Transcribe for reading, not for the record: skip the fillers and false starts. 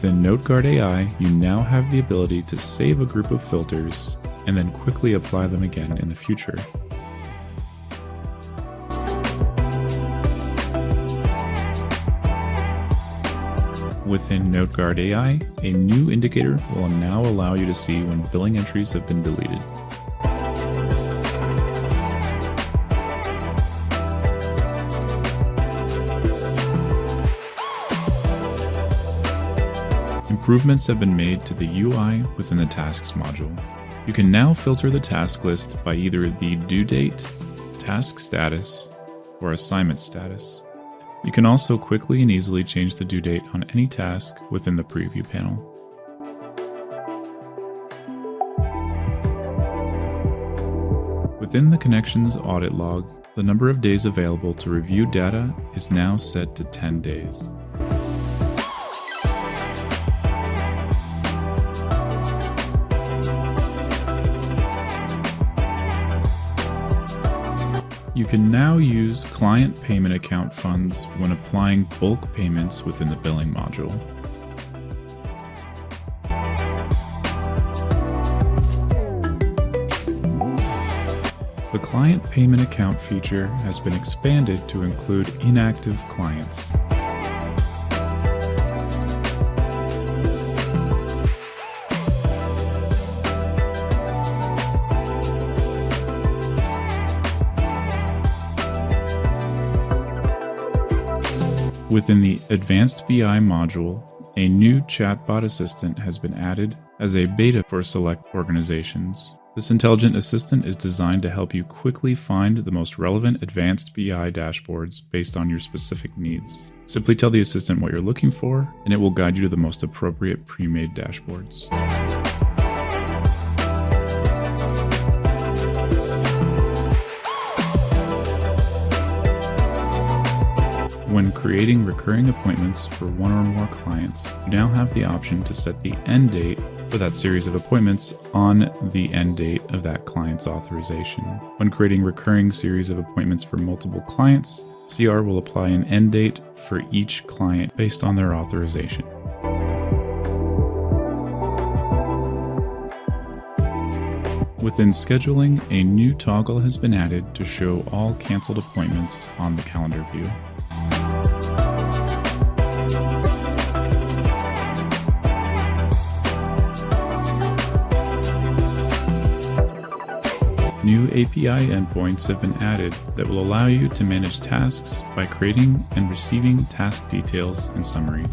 Within NoteguardAI, you now have the ability to save a group of filters and then quickly apply them again in the future. Within NoteguardAI, a new indicator will now allow you to see when billing entries have been deleted. Improvements have been made to the UI within the Tasks module. You can now filter the task list by either the due date, task status, or assignment status. You can also quickly and easily change the due date on any task within the preview panel. Within the Connections audit log, the number of days available to review data is now set to 10 days. You can now use client payment account funds when applying bulk payments within the billing module. The client payment account feature has been expanded to include inactive clients. Within the Advanced BI module, a new chatbot assistant has been added as a beta for select organizations. This intelligent assistant is designed to help you quickly find the most relevant advanced BI dashboards based on your specific needs. Simply tell the assistant what you're looking for, and it will guide you to the most appropriate pre-made dashboards. When creating recurring appointments for one or more clients, you now have the option to set the end date for that series of appointments on the end date of that client's authorization. When creating recurring series of appointments for multiple clients, CR will apply an end date for each client based on their authorization. Within scheduling, a new toggle has been added to show all canceled appointments on the calendar view. New API endpoints have been added that will allow you to manage tasks by creating and receiving task details and summary.